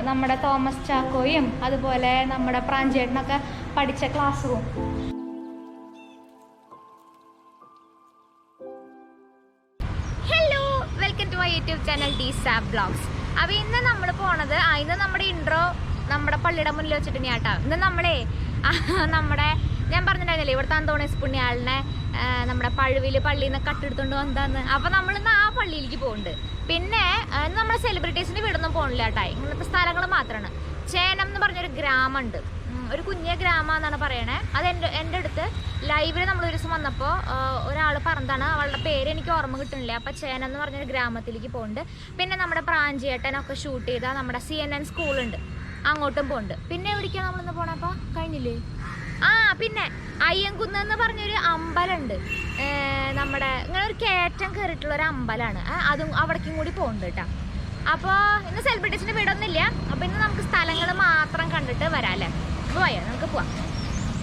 നമ്മുടെ തോമസ് ചാക്കോയും അതുപോലെ നമ്മുടെ പ്രാഞ്ചേട്ടനൊക്കെ പഠിച്ച class room. Hello, welcome to my YouTube channel D-SAB vlogs. അപ്പോൾ ഇന്ന് നമ്മൾ പോണത് ഇന്ന് നമ്മുടെ ഇൻട്രോ നമ്മുടെ പള്ളിയുടെ മുന്നിൽ വെച്ചിട്ട് തന്നെയാട്ടോ. ഇന്ന് നമ്മുടെ ഞാൻ പറഞ്ഞിട്ടുണ്ടായിരുന്നില്ലേ ഇവിടുത്തെ അന്തോണീസ് പുണ്യാളിനെ നമ്മുടെ പഴുവിൽ പള്ളിയിൽ നിന്ന് കട്ടെടുത്തോണ്ട് വന്നാന്ന്. അപ്പോൾ നമ്മളിന്ന് ആ പള്ളിയിലേക്ക് പോകുന്നുണ്ട്. പിന്നെ നമ്മൾ സെലിബ്രിറ്റീസിൻ്റെ വീടൊന്നും പോകണില്ല കേട്ടോ. ഇങ്ങനത്തെ സ്ഥലങ്ങൾ മാത്രമാണ്. ചേനം എന്ന് പറഞ്ഞൊരു ഗ്രാമമുണ്ട്, ഒരു കുഞ്ഞ ഗ്രാമം എന്നാണ് പറയണേ. അത് എൻ്റെ അടുത്ത് ലൈവിൽ നമ്മളൊരു ദിവസം വന്നപ്പോൾ ഒരാൾ പറഞ്ഞതാണ്, അവളുടെ പേര് എനിക്ക് ഓർമ്മ കിട്ടുന്നില്ല. അപ്പോൾ ചേനം എന്ന് പറഞ്ഞൊരു ഗ്രാമത്തിലേക്ക് പോകുന്നുണ്ട്. പിന്നെ നമ്മുടെ പ്രാഞ്ചിയേട്ടനൊക്കെ ഷൂട്ട് ചെയ്ത നമ്മുടെ CNN സ്കൂളുണ്ട്, അങ്ങോട്ടും പോകുന്നുണ്ട്. പിന്നെ എവിടേക്കാണ് നമ്മളിന്ന് പോണപ്പോൾ കഴിഞ്ഞില്ലേ? പിന്നെ അയ്യൻകുന്ന് എന്ന് പറഞ്ഞൊരു അമ്പലമുണ്ട്. നമ്മുടെ ഇങ്ങനെ ഒരു കയറ്റം കയറിയിട്ടുള്ളൊരു അമ്പലമാണ്. അതും അവിടേക്കും കൂടി പോകുന്നുണ്ട് കേട്ടോ. അപ്പോൾ ഇന്ന് സെലിബ്രിറ്റീസിൻ്റെ വീടൊന്നുമില്ല. അപ്പോൾ ഇന്ന് നമുക്ക് സ്ഥലങ്ങൾ മാത്രം കണ്ടിട്ട് വരാം അല്ലേ? അപ്പോൾ വയ്യ, നമുക്ക് പോവാം.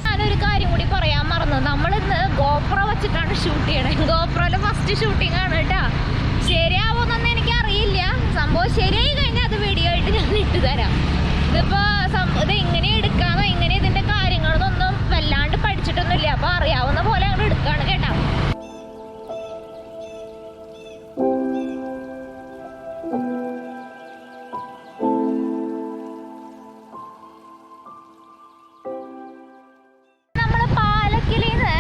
ഞാനൊരു കാര്യം കൂടി പറയാൻ മറന്നു. നമ്മളിന്ന് ഗോപ്രോ വെച്ചിട്ടാണ് ഷൂട്ട് ചെയ്യണത്. ഗോപ്രോയിലെ ഫസ്റ്റ് ഷൂട്ടിംഗ് ആണ് കേട്ടോ. ശരിയാവുമെന്നൊന്നും എനിക്കറിയില്ല. സംഭവം ശരിയായി കഴിഞ്ഞാൽ അത് വീഡിയോ ആയിട്ട് ഞാൻ ഇട്ട് തരാം. ഇത് എങ്ങനെ എടുക്കാന്നോ എങ്ങനെ ഇതിൻ്റെ കാര്യങ്ങളൊന്നും വല്ലാണ്ട് പഠിച്ചിട്ടൊന്നുമില്ല. അപ്പോൾ അറിയാവുന്ന പോലെ അങ്ങോട്ട് എടുക്കുകയാണ് കേട്ടോ. നമ്മൾ പാലക്കിലിന്ന്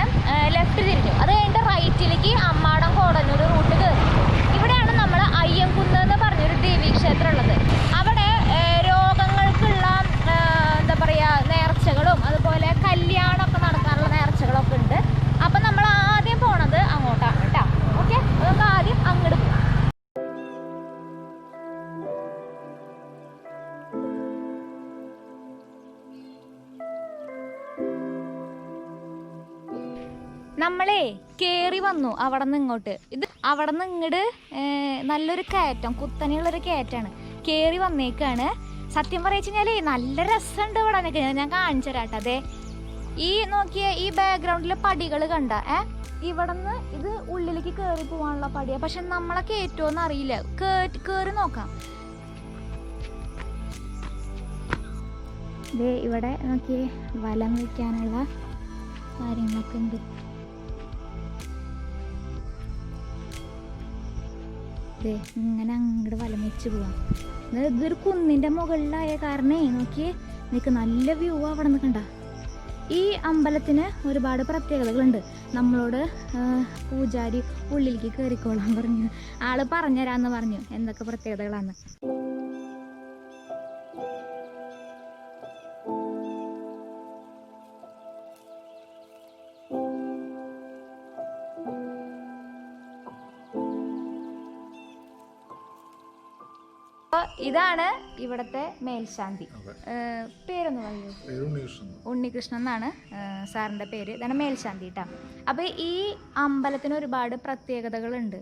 ലെഫ്റ്റ് തിരിഞ്ഞു. അത് കഴിഞ്ഞിട്ട് റൈറ്റിലേക്ക് അമ്മാടം കോടന്നൂർ റൂട്ട് കയറി. ഇവിടെയാണ് നമ്മൾ അയ്യൻകുന്ന് എന്ന് പറഞ്ഞൊരു ദേവീക്ഷേത്രം ഉള്ളത്. അവിടെ രോഗങ്ങൾക്കുള്ള എന്താ പറയുക നേർച്ചകളും അതുപോലെ കല്യാണമൊക്കെ നടക്കാനുള്ള നേർച്ചകളൊക്കെ ഉണ്ട്. അപ്പം നമ്മൾ ആദ്യം പോണത് അങ്ങോട്ടാണ് കേട്ടോ. ഓക്കെ, നമുക്ക് ആദ്യം അങ്ങോട്ട് പോകാം. നമ്മളെ കയറി വന്നു അവിടെ നിന്ന് ഇങ്ങോട്ട്. അവിടെ നിന്ന് ഇങ്ങോട്ട് നല്ലൊരു കയറ്റം, കുത്തനെയുള്ളൊരു കയറ്റാണ്. കയറി വന്നേക്കാണ്. സത്യം പറയിച്ചു കഴിഞ്ഞാൽ നല്ല രസമുണ്ട് ഇവിടെ നിൽക്കുക. ഞാൻ കാണിച്ചു തരാട്ടെ. അതെ, ഈ നോക്കിയ ഈ ബാക്ക്ഗ്രൗണ്ടിലെ പടികൾ കണ്ട ഇവിടെ നിന്ന് ഇത് ഉള്ളിലേക്ക് കയറി പോകാനുള്ള പടിയാണ്. പക്ഷെ നമ്മളെ കയറ്റുമോന്ന് അറിയില്ല. കയറി നോക്കാം. ദേ ഇവിടെ നോക്കിയേ വലം വയ്ക്കാനുള്ള കാര്യങ്ങളൊക്കെ ഉണ്ട്. ഇങ്ങനെ അങ്ങോട്ട് വലം വെച്ച് പോവാം. ഇതൊരു കുന്നിൻ്റെ മുകളിലായ കാരണേ നോക്കിയേ നിനക്ക് നല്ല വ്യൂ അവിടെ നിന്ന് കണ്ട. ഈ അമ്പലത്തിന് ഒരുപാട് പ്രത്യേകതകളുണ്ട്. നമ്മളോട് പൂജാരി ഉള്ളിലേക്ക് കയറിക്കോളാൻ പറഞ്ഞു. ആള് പറഞ്ഞുതരാന്ന് പറഞ്ഞു എന്തൊക്കെ പ്രത്യേകതകളാണ്. ഇതാണ് ഇവിടത്തെ മേൽശാന്തി. പേരൊന്ന് പറയൂ. ഉണ്ണികൃഷ്ണൻ എന്നാണ് സാറിന്റെ പേര്. ഇതാണ് മേൽശാന്തി കേട്ടോ. അപ്പൊ ഈ അമ്പലത്തിന് ഒരുപാട് പ്രത്യേകതകളുണ്ട്.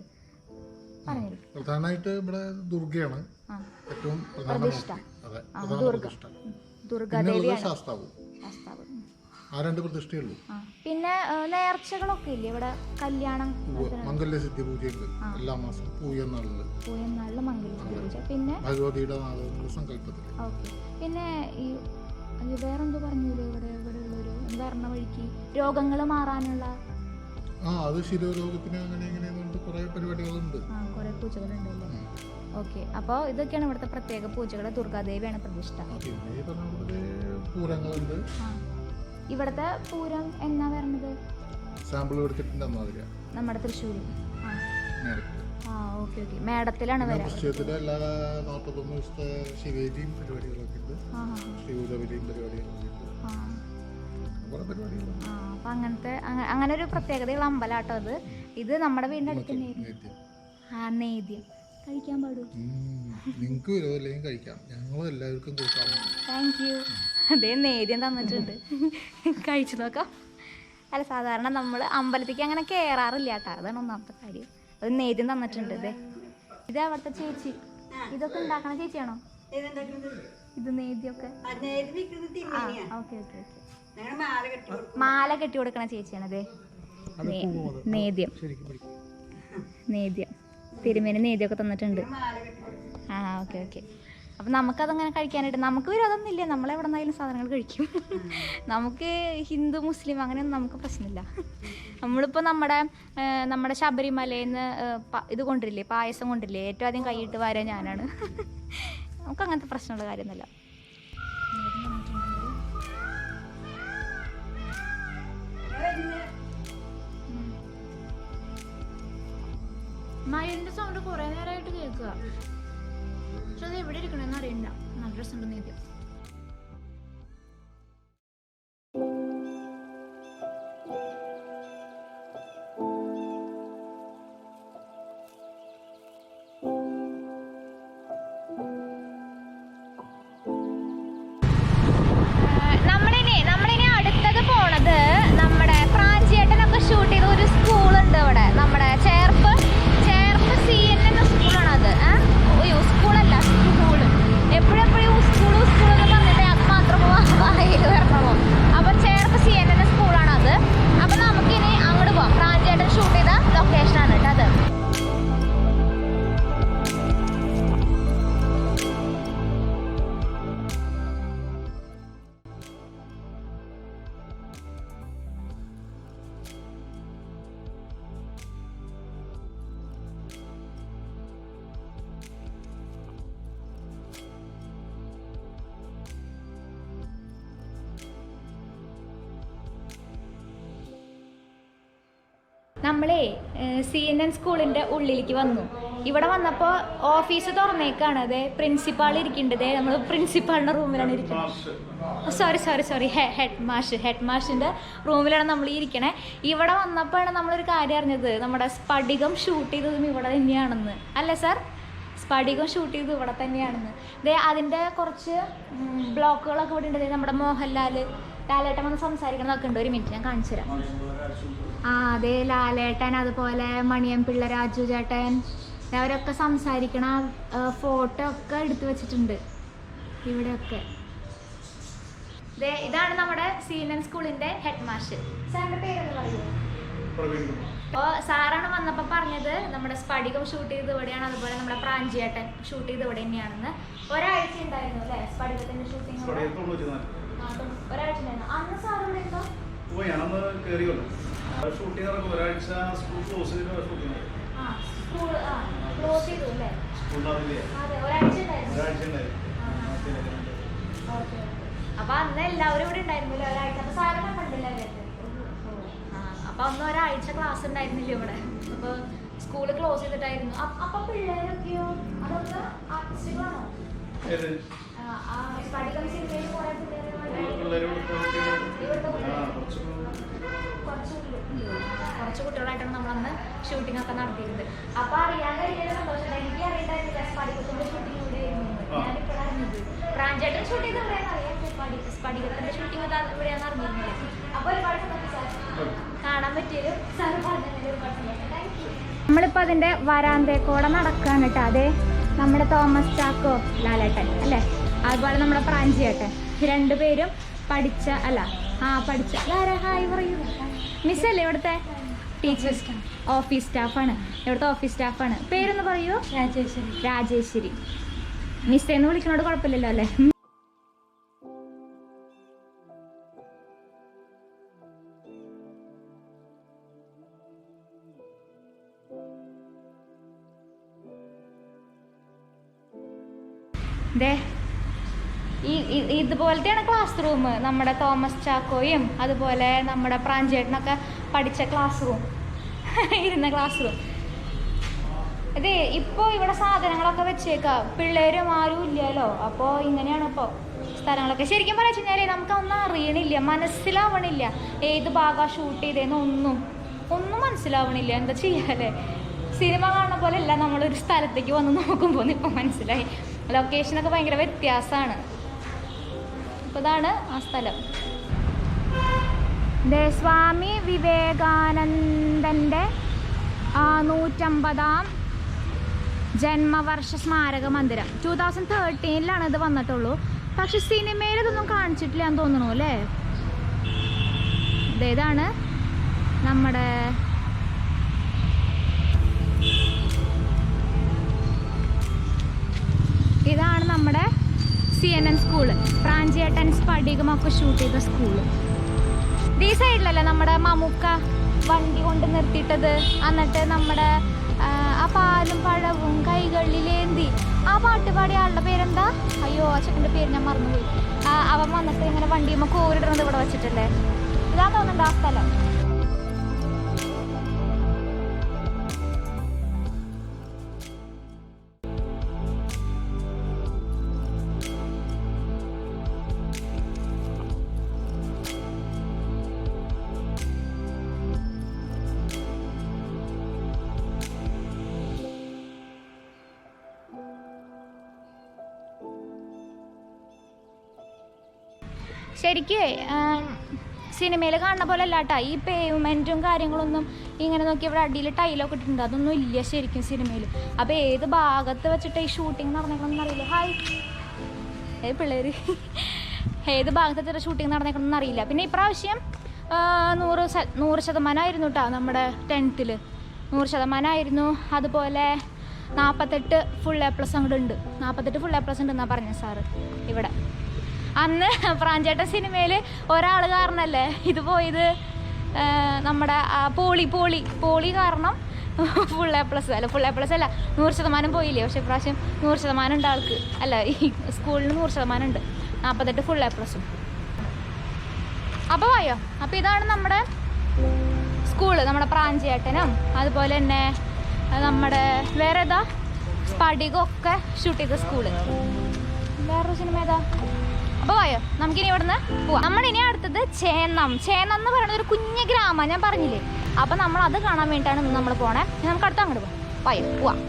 പറഞ്ഞു. പ്രധാനമായിട്ട് ഇവിടെ ദുർഗയാണ് ഏറ്റവും പ്രതിഷ്ഠ. ദുർഗാദേവിയാണ് ശാസ്താവ്. ആ രണ്ട് പ്രതിഷ്ഠയുള്ളൂ. പിന്നെ നേർച്ചകളൊക്കെ ഇല്ലേ ഇവിടെ? കല്യാണം, മംഗല്യസിദ്ധി പൂജയുണ്ട് എല്ലാ മാസം പൂയന്നാളില് മംഗല്യസിദ്ധി പൂജ. പിന്നെ ഭഗവതിയുടെ സങ്കല്പത്തിൽ. ഓക്കെ. പിന്നെ ഈ വേറെന്തോ പറഞ്ഞില്ലേ ഇവിടെ ഉള്ളൊരു വരണ വഴിക്ക് രോഗങ്ങൾ മാറാനുള്ള അത് ശിരോരോഗത്തിന് അങ്ങനെ കുറെ പരിപാടികളുണ്ട്. കുറെ പൂജകളുണ്ടല്ലേ? ഓക്കെ. അപ്പോൾ ഇതൊക്കെയാണ് ഇവിടുത്തെ പ്രത്യേക പൂജകൾ. ദുർഗാദേവിയാണ് പ്രതിഷ്ഠ. പൂരങ്ങളുണ്ട്. ഇവിടുത്തെ പൂരം എന്നാ വരണത്? സാമ്പിൾ എടുത്തിട്ടുണ്ട് നമ്മുടെ തൃശ്ശൂർ. Okay okay. മേടത്തിലാണ് വരാ. എല്ലാ 41 ദിവസത്തെ ശിവേദിയും പരിപാടികളൊക്കെ ഉണ്ട്. ശിവദബലിയും പരിപാടികളൊക്കെ ഉണ്ട്. അപ്പൊ അങ്ങനെ ഒരു പ്രത്യേകതയുള്ള അമ്പലാട്ടോ അത്. ഇത് നമ്മുടെ വീടിന്റെ അടുത്ത് തന്നെ. നേദ്യം കഴിക്കാൻ പാടും. നിങ്ങൾക്ക് കഴിക്കാം, ഞങ്ങൾ എല്ലാവർക്കും കൊടുക്കാം. Thank you. അതേ നേദ്യം തന്നിട്ടുണ്ട്, കഴിച്ചു നോക്കാം. അല്ല, സാധാരണ നമ്മൾ അമ്പലത്തേക്ക് അങ്ങനെ കയറാറില്ല കേട്ടോ. അതാണ് ഒന്നാമത്തെ കാര്യം. അത് നേദ്യം തന്നിട്ടുണ്ട്. ഇത് അവിടുത്തെ ചേച്ചി ഇതൊക്കെ ഉണ്ടാക്കണ ചേച്ചിയാണോ? ഇത് നേദ്യമൊക്കെ ഓക്കെ ഓക്കെ ഓക്കെ. മാല കെട്ടി കൊടുക്കണ ചേച്ചിയാണ്. അതെ, നേദ്യം നേദ്യം തിരുമേനി നേദ്യമൊക്കെ തന്നിട്ടുണ്ട്. Okay okay. അപ്പം നമുക്കതങ്ങനെ കഴിക്കാനായിട്ട് നമുക്ക് വിരോധമൊന്നും ഇല്ല, നമ്മളെവിടെ നിന്നായാലും സാധനങ്ങൾ കഴിക്കും. നമുക്ക് ഹിന്ദു മുസ്ലിം അങ്ങനെയൊന്നും നമുക്ക് പ്രശ്നമില്ല. നമ്മളിപ്പോൾ നമ്മുടെ ശബരിമലയിൽ നിന്ന് ഇത് കൊണ്ടിരില്ലേ, പായസം കൊണ്ടിരില്ലേ, ഏറ്റവും ആദ്യം കൈയിട്ട് വാരാ ഞാനാണ്. നമുക്ക് അങ്ങനത്തെ പ്രശ്നമുള്ള കാര്യമൊന്നുമില്ല. മയിലിൻ്റെ സൗണ്ട് കുറേ നേരമായിട്ട് കേൾക്കുക. പക്ഷെ അത് എവിടെ ഇരിക്കണമെന്ന് അറിയില്ല. നല്ല രസമുണ്ടെന്ന് ഇത്. നമ്മളിനി അടുത്തത് പോണത് നമ്മുടെ പ്രാഞ്ചിയേട്ടനൊക്കെ ഷൂട്ട് ചെയ്ത ഒരു സ്കൂളുണ്ട് ഇവിടെ, നമ്മുടെ cherpu CNN സ്കൂളാണത്. സ്കൂളല്ല, സ്കൂള്. എപ്പോഴും സ്കൂൾ എന്ന് പറഞ്ഞിട്ട് അത് മാത്രം വായിൽ വരണമോ. അപ്പോൾ cherpu CNN സ്കൂളാണത്. അപ്പോൾ നമുക്കിനി അങ്ങോട്ട് പോവാം. പ്രാഞ്ചിയേട്ടൻ ഷൂട്ട് ചെയ്ത ലൊക്കേഷനാണ് കേട്ടോ അത്. നമ്മളെ CNN സ്കൂളിൻ്റെ ഉള്ളിലേക്ക് വന്നു. ഇവിടെ വന്നപ്പോൾ ഓഫീസ് തുറന്നേക്കാണ്. അതെ, പ്രിൻസിപ്പാൾ ഇരിക്കേണ്ടത്. നമ്മൾ പ്രിൻസിപ്പാളിൻ്റെ റൂമിലാണ് ഇരിക്കുന്നത്. സോറി ഹെഡ് മാഷിൻ്റെ റൂമിലാണ് നമ്മൾ ഇരിക്കണേ. ഇവിടെ വന്നപ്പോഴാണ് നമ്മളൊരു കാര്യം അറിഞ്ഞത്, നമ്മുടെ സ്ഫടികം ഷൂട്ട് ചെയ്തതും ഇവിടെ തന്നെയാണെന്ന്. അല്ലേ സാർ? സ്ഫടികം ഷൂട്ട് ചെയ്തത് ഇവിടെ തന്നെയാണെന്ന്. അതിൻ്റെ കുറച്ച് ബ്ലോക്കുകളൊക്കെ ഇവിടെ ഉണ്ട്. നമ്മുടെ ലാലേട്ടൻ വന്ന് സംസാരിക്കണതൊക്കെ ഉണ്ട്. ഒരു മിനിറ്റ് ഞാൻ കാണിച്ചു തരാം. അതെ, ലാലേട്ടൻ, അതുപോലെ മണിയംപിള്ള രാജു ചേട്ടൻ, അവരൊക്കെ സംസാരിക്കണ ഫോട്ടോ ഒക്കെ എടുത്തു വെച്ചിട്ടുണ്ട് ഇവിടെയൊക്കെ. ഇതാണ് നമ്മുടെ CNN സ്കൂളിന്റെ ഹെഡ് മാസ്റ്റർ. സാറിന്റെ പേരെന്ന് പറയുമോ? അപ്പോൾ സാറാണ് വന്നപ്പോൾ പറഞ്ഞത് നമ്മുടെ സ്ഫടികം ഷൂട്ട് ചെയ്ത് ഇവിടെയാണ്, അതുപോലെ നമ്മുടെ പ്രാഞ്ചിയേട്ടൻ ഷൂട്ട് ചെയ്ത് ഇവിടെ തന്നെയാണെന്ന്. ഒരാഴ്ച ഉണ്ടായിരുന്നു അല്ലേ സ്ഫടികത്തിന്റെ ഷൂട്ടിംഗ്? ഒരാഴ്ച ഉണ്ടായിരുന്നു. അന്ന് സാർ ഇവിടെ ഉണ്ടോ? ഒരാഴ്ച സ്കൂൾ ക്ലോസ് ചെയ്തിട്ട് ക്ലോസ് ചെയ്തു അല്ലേ? അതെ, ഒരാഴ്ച ഉണ്ടായിരുന്നു. അപ്പൊ അന്ന് എല്ലാവരും ഇവിടെ ഉണ്ടായിരുന്നില്ല ഒരാഴ്ച. അപ്പൊ സാറിനെ കണ്ടില്ലല്ലേ? അപ്പൊ അന്ന് ഒരാഴ്ച ക്ലാസ് ഉണ്ടായിരുന്നില്ല ഇവിടെ. അപ്പൊ സ്കൂള് ക്ലോസ് ചെയ്തിട്ടായിരുന്നു. അപ്പൊ പിള്ളേരൊക്കെയോ അതൊക്കെ ആർട്ടിസ്റ്റുകളാണോ? സ്ഫടികം സിനിമയിൽ കുറെ കുറച്ച് കുട്ടികളായിട്ടാണ് നമ്മളന്ന് ഷൂട്ടിംഗ് ഒക്കെ നടത്തിയിരുന്നത്. അപ്പൊ അറിയാൻ കഴിഞ്ഞ സന്തോഷം. എനിക്ക് അറിയണ്ടായിരുന്നില്ല സ്ഫടികത്തിന്റെ ഷൂട്ടിംഗ് ഇവിടെ ആയിരുന്നു. ഞാനിപ്പോൾ അറിഞ്ഞത് പ്രാഞ്ചേട്ടൻ ഷൂട്ട് ചെയ്ത് ഇവിടെയാണ് അറിയാം. സ്ഫടികത്തിന്റെ ഷൂട്ടിംഗ് ഇവിടെയാണെന്ന് അറിഞ്ഞിരുന്നില്ല. അപ്പൊ ഒരുപാട് സന്തോഷം സാർ, കാണാൻ പറ്റിയൊരു സാർ പറഞ്ഞതിൽ ഒരുപാട് സന്തോഷം. Thank you. നമ്മളിപ്പോൾ അതിന്റെ വരാന്തേക്കൂടെ നടക്കുകയാണ് കേട്ടോ. അതെ, നമ്മുടെ തോമസ് ചാക്കോ ലാലേട്ടൻ അല്ലേ, അതുപോലെ നമ്മുടെ പ്രാഞ്ചിയേട്ടൻ, രണ്ടുപേരും പഠിച്ച ഹായ് പറയൂ. മിസ്സല്ലേ ഇവിടുത്തെ ടീച്ചേഴ്സ്? ഓഫീസ് സ്റ്റാഫാണ്, ഇവിടുത്തെ ഓഫീസ് സ്റ്റാഫാണ്. പേരൊന്ന് പറയൂ. രാജേശ്വരി. മിസ്സേന്ന് വിളിക്കണോട് കുഴപ്പമില്ലല്ലോ അല്ലേ? ഇതുപോലത്തെയാണ് ക്ലാസ് റൂം. നമ്മുടെ തോമസ് ചാക്കോയും അതുപോലെ നമ്മുടെ പ്രാഞ്ചേട്ടനൊക്കെ പഠിച്ച ക്ലാസ് റൂം, ഇരുന്ന ക്ലാസ് റൂം. അതെ, ഇപ്പോൾ ഇവിടെ സാധനങ്ങളൊക്കെ വെച്ചേക്കാം. പിള്ളേരും ആരും ഇല്ലല്ലോ. അപ്പോൾ ഇങ്ങനെയാണ് ഇപ്പോൾ സ്ഥലങ്ങളൊക്കെ. ശരിക്കും പറഞ്ഞു കഴിഞ്ഞാൽ നമുക്കൊന്നും അറിയണില്ല, മനസ്സിലാവണില്ല ഏത് ഭാഗം ഷൂട്ട് ചെയ്തതെന്ന് ഒന്നും മനസ്സിലാവണില്ല. എന്താ ചെയ്യാല്ലേ? സിനിമ കാണുന്ന പോലെ അല്ല നമ്മളൊരു സ്ഥലത്തേക്ക് വന്ന് നോക്കുമ്പോൾ ഇപ്പം മനസ്സിലായി. ലൊക്കേഷനൊക്കെ ഭയങ്കര വ്യത്യാസമാണ്. അപ്പോൾ ഇതാണ് ആ സ്ഥലം. സ്വാമി വിവേകാനന്ദൻ്റെ 150ാം ജന്മവർഷ സ്മാരക മന്ദിരം 2013 ഇത് വന്നിട്ടുള്ളൂ. പക്ഷെ സിനിമയിൽ ഇതൊന്നും കാണിച്ചിട്ടില്ല എന്ന് തോന്നുന്നു അല്ലേ? ഇതാണ് നമ്മുടെ ഇതാണ് നമ്മുടെ CNN സ്കൂള്, പ്രാഞ്ചിയേട്ടൻ സ്ഫടികം ഒക്കെ ഷൂട്ട് ചെയ്ത സ്കൂള്. ഈ സൈഡിലല്ലേ നമ്മുടെ മമ്മൂക്ക വണ്ടി കൊണ്ട് നിർത്തിയിട്ടത്, എന്നിട്ട് നമ്മുടെ ആ പാലും പഴവും കൈകളിലേന്തി ആ പാട്ട് പാടിയ ആളുടെ പേരെന്താ? അയ്യോ, ആ ചെക്കൻ്റെ പേര് ഞാൻ മറന്നുപോയി. അവൻ വന്നിട്ട് ഇങ്ങനെ വണ്ടിയുമ്പോൾ കോരിടുന്നത് ഇവിടെ വെച്ചിട്ടല്ലേ, ഇതാ തോന്നുന്നുണ്ട് ആ സ്ഥലം. ശരിക്കും സിനിമയിൽ കാണുന്ന പോലെ അല്ല കേട്ടോ, ഈ പേയ്മെൻറ്റും കാര്യങ്ങളൊന്നും ഇങ്ങനെ നോക്കി ഇവിടെ അടിയിൽ ടൈലൊക്കെ ഇട്ടിട്ടുണ്ട്, അതൊന്നും ഇല്ല ശരിക്കും സിനിമയിൽ. അപ്പോൾ ഏത് ഭാഗത്ത് വെച്ചിട്ട് ഈ ഷൂട്ടിങ് നടന്നേക്കണമെന്ന് അറിയില്ല. ഹായ് പിള്ളേർ, ഏത് ഭാഗത്ത് വെച്ചിട്ട് ഷൂട്ടിങ് നടന്നേക്കണമെന്ന് അറിയില്ല. പിന്നെ ഇപ്രാവശ്യം 100% കേട്ടോ, നമ്മുടെ 10th 100% അതുപോലെ 48 ഫുൾ A+ അങ്ങോട്ട് ഉണ്ട്. 48 ഫുൾ A+ ഉണ്ടെന്നാണ് പറഞ്ഞത് സാറ് ഇവിടെ. അന്ന് പ്രാഞ്ചേട്ടൻ സിനിമയിൽ ഒരാൾ കാരണമല്ലേ ഇത് പോയത്, നമ്മുടെ പോളി കാരണം ഫുൾ A+ അല്ല, ഫുൾ A+ അല്ല 100% പോയില്ലേ. പക്ഷെ ഇപ്രാവശ്യം 100% ഉണ്ട് ആൾക്ക്, അല്ല ഈ സ്കൂളിന് 100% ഉണ്ട്, 48 ഫുൾ A+. അപ്പോൾ പോയോ. അപ്പോൾ ഇതാണ് നമ്മുടെ സ്കൂള്, നമ്മുടെ പ്രാഞ്ചേട്ടനും അതുപോലെ തന്നെ നമ്മുടെ വേറെ ഏതാ സ്ഫടികം ഒക്കെ ഷൂട്ട് ചെയ്ത സ്കൂള്. വേറൊരു സിനിമ ഏതാ? അപ്പോൾ പോയോ, നമുക്കിനി ഇവിടുന്ന് പോവാം. നമ്മളിനി അടുത്തത് ചേനം എന്ന് പറയുന്നത് ഒരു കുഞ്ഞു ഗ്രാമം ഞാൻ പറഞ്ഞില്ലേ. അപ്പം നമ്മൾ അത് കാണാൻ വേണ്ടിയിട്ടാണ് ഇന്ന് നമ്മൾ പോണേ. നമുക്ക് അടുത്ത് അങ്ങോട്ട് പോവാം.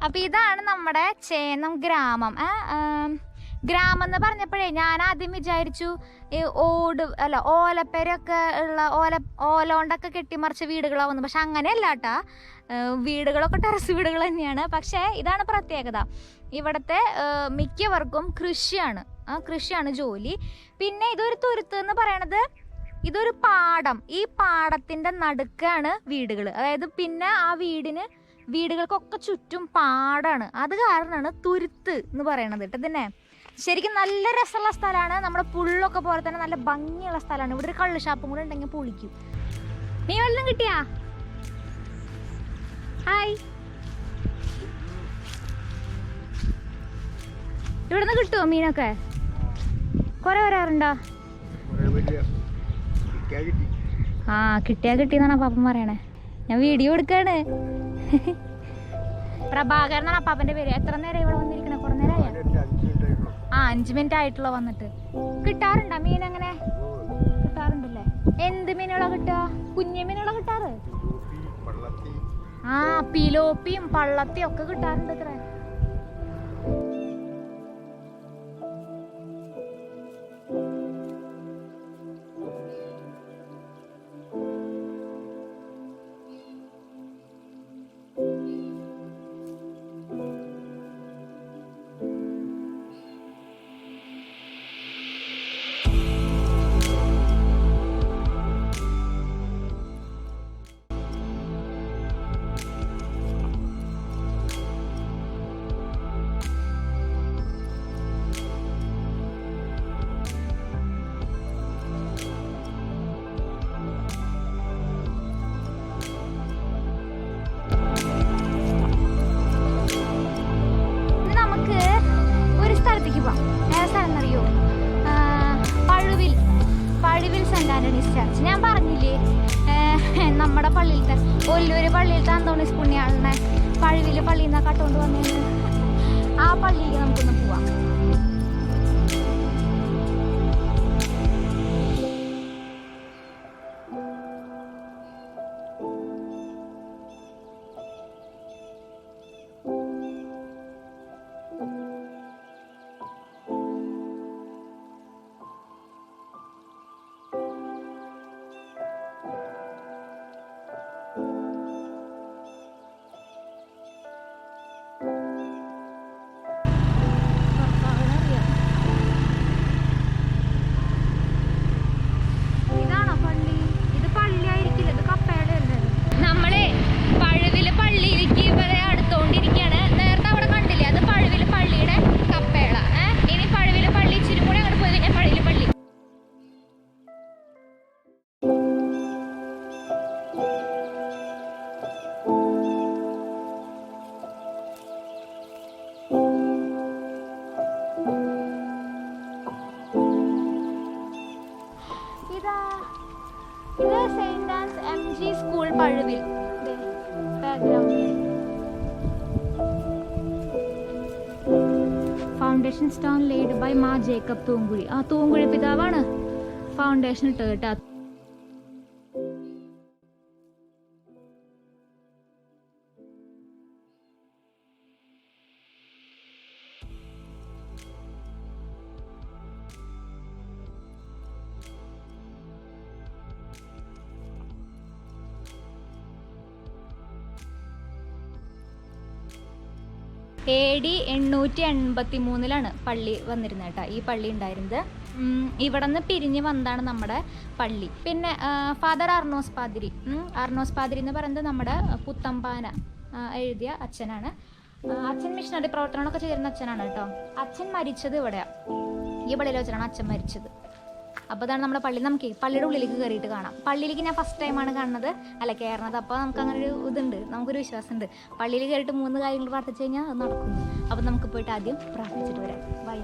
അപ്പം ഇതാണ് നമ്മുടെ ചേനം ഗ്രാമം. ഗ്രാമം എന്ന് പറഞ്ഞപ്പോഴേ ഞാൻ ആദ്യം വിചാരിച്ചു ഈ ഓലപ്പേരൊക്കെ ഉള്ള ഓല കൊണ്ടൊക്കെ കെട്ടിമറിച്ച വീടുകളാവുന്നു. പക്ഷെ അങ്ങനെയല്ല കേട്ടാ, വീടുകളൊക്കെ ടെറസ് വീടുകൾ തന്നെയാണ്. പക്ഷേ ഇതാണ് പ്രത്യേകത, ഇവിടുത്തെ മിക്കവർക്കും കൃഷിയാണ് ജോലി. പിന്നെ ഇതൊരു തുരുത്ത് എന്ന് പറയണത്, ഇതൊരു പാടം, ഈ പാടത്തിൻ്റെ നടുക്കാണ് വീടുകൾ. അതായത് പിന്നെ ആ വീടുകൾക്കൊക്കെ ചുറ്റും പാടാണ്. അത് കാരണമാണ് തുരുത്ത് എന്ന് പറയണത് കേട്ടോ. തന്നെ ശരിക്കും നല്ല രസമുള്ള സ്ഥലമാണ്, നമ്മുടെ പുള്ളൊക്കെ പോലെ തന്നെ നല്ല ഭംഗിയുള്ള സ്ഥലമാണ്. ഇവിടെ ഒരു കള്ള് ഷാപ്പും കൂടെ ഉണ്ടെങ്കിൽ പൊളിക്കും. നീ വല്ലതും കിട്ടിയാ? ഹായ്, ഇവിടുന്ന് കിട്ടുമോ മീനൊക്കെ? കുറെ വരാറുണ്ടോ? കിട്ടിയെന്നാണ് പാപ്പൻ പറയണേ. ഞാൻ വീഡിയോ എടുക്കാണ്. പ്രഭാകരൻ എന്നാണ് അപ്പാപ്പന്റെ പേര്. എത്ര നേരം ഇവിടെ വന്നിരിക്കണേ? കുറെ നേരമായ? 5 മിനിറ്റ് ആയിട്ടുള്ള വന്നിട്ട്. കിട്ടാറുണ്ടോ മീൻ? അങ്ങനെ കിട്ടാറുണ്ടല്ലേ? എന്ത് മീനുകളാ കിട്ടുക? കുഞ്ഞു മീനുകളാ കിട്ടാറ്? പിലോപ്പിയും പള്ളത്തിയും ഒക്കെ കിട്ടാറുണ്ട് ഇത്ര. Pazhuvil saint Antony's church. ഞാൻ പറഞ്ഞില്ലേ നമ്മുടെ പള്ളിയിലത്തെ ഒല്ലൂര് പള്ളിയിലത്തെ അന്തോണീസ് പുണ്യാളനെ പഴുവിൽ പള്ളിയിൽ നിന്നൊക്കെ കട്ടുകൊണ്ട് വന്നേന്ന്. ആ പള്ളിയിലേക്ക് നമുക്കൊന്ന് പോവാം. ഇത് st.antony school Pazhuvil. Foundation stone laid by Mar Jacob Thoomkuzhy. ആ തൂങ്കുഴി പിതാവാണ് ഫൗണ്ടേഷൻ ഇട്ടത് കേട്ടോ. AD 883 പള്ളി വന്നിരുന്നത് കേട്ടോ. ഈ പള്ളി ഉണ്ടായിരുന്നത് ഇവിടെ നിന്ന് പിരിഞ്ഞ് വന്നതാണ് നമ്മുടെ പള്ളി. പിന്നെ ഫാദർ അർണോസ് പാതിരി എന്ന് പറയുന്നത് നമ്മുടെ പുത്തമ്പാന എഴുതിയ അച്ഛനാണ്. അച്ഛൻ മിഷണറി പ്രവർത്തനങ്ങളൊക്കെ ചെയ്തിരുന്ന അച്ഛനാണ് കേട്ടോ. അച്ഛൻ മരിച്ചത് ഇവിടെയാണ്, ഈ പള്ളിയിൽ വെച്ചിട്ടാണ് അച്ഛൻ മരിച്ചത്. അപ്പോൾ അതാണ് നമ്മുടെ പള്ളി. നമുക്ക് പള്ളിയുടെ ഉള്ളിലേക്ക് കയറിയിട്ട് കാണാം. പള്ളിയിലേക്ക് ഞാൻ ഫസ്റ്റ് ടൈമാണ് കാണുന്നത്, കയറുന്നത്. അപ്പോൾ നമുക്ക് അങ്ങനെ ഒരു ഇതുണ്ട്, നമുക്കൊരു വിശ്വാസമുണ്ട്. പള്ളിയിൽ കയറിയിട്ട് 3 കാര്യങ്ങൾ പ്രാർത്ഥിച്ചു കഴിഞ്ഞാൽ അത് നടക്കുന്നു. അപ്പോൾ നമുക്ക് പോയിട്ട് ആദ്യം പ്രാർത്ഥിച്ചിട്ട് വരാം. ബൈ.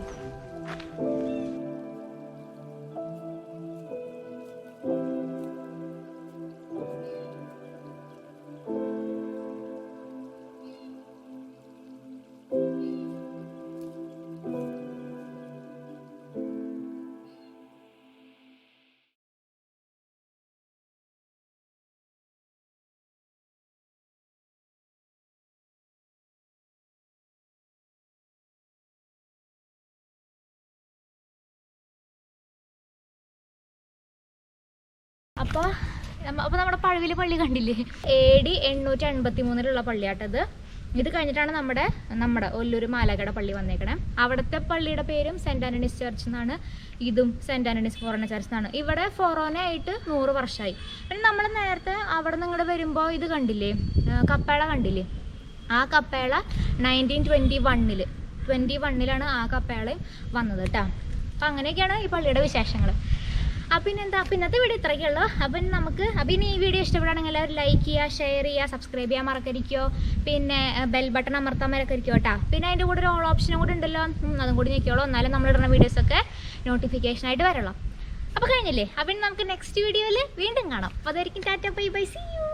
അപ്പോൾ നമ്മുടെ പഴുവിൽ പള്ളി കണ്ടില്ലേ? AD 883 പള്ളിയാട്ടത്. ഇത് കഴിഞ്ഞിട്ടാണ് നമ്മുടെ ഒല്ലൂർ മാലാഖയുടെ പള്ളി വന്നേക്കണേ. അവിടുത്തെ പള്ളിയുടെ പേരും സെന്റ് ആന്റണീസ് ചർച്ച് എന്നാണ്. ഇതും സെന്റ് ആന്റണീസ് ഫൊറോന ചർച്ച് എന്നാണ്. ഇവിടെ ഫൊറോന ആയിട്ട് 100 വർഷമായി. പിന്നെ നമ്മൾ നേരത്തെ അവിടെ നിന്ന് ഇങ്ങോട്ട് വരുമ്പോൾ ഇത് കണ്ടില്ലേ, കപ്പേള കണ്ടില്ലേ? ആ കപ്പേള 1921 ആ കപ്പേള വന്നത് കേട്ടോ. അപ്പം അങ്ങനെയൊക്കെയാണ് ഈ പള്ളിയുടെ വിശേഷങ്ങൾ. പിന്നെന്താ, ഇന്നത്തെ വീഡിയോ ഇത്രയൊക്കെയുള്ളൂ. ഇനി ഈ വീഡിയോ ഇഷ്ടപ്പെടുകയാണെങ്കിൽ എല്ലാവരും ലൈക്ക് ചെയ്യുക, ഷെയർ ചെയ്യുക, സബ്സ്ക്രൈബ് ചെയ്യാൻ മറക്കരിക്കോ. പിന്നെ ബെൽ ബട്ടൺ അമർത്താൻ മറക്കരിക്കോ കേട്ടോ. പിന്നെ അതിൻ്റെ കൂടെ ഒരു ഓൾ ഓപ്ഷനും കൂടെ ഉണ്ടല്ലോ, അതും കൂടി നോക്കിയോളൂ. എന്നാലും നമ്മളിടുന്ന വീഡിയോസൊക്കെ നോട്ടിഫിക്കേഷനായിട്ട് വരുള്ളൂ. അപ്പോൾ കഴിഞ്ഞില്ലേ? അപ്പം നമുക്ക് നെക്സ്റ്റ് വീഡിയോയിൽ വീണ്ടും കാണാം. അപ്പോൾ അതായിരിക്കും tata bye bye, see U.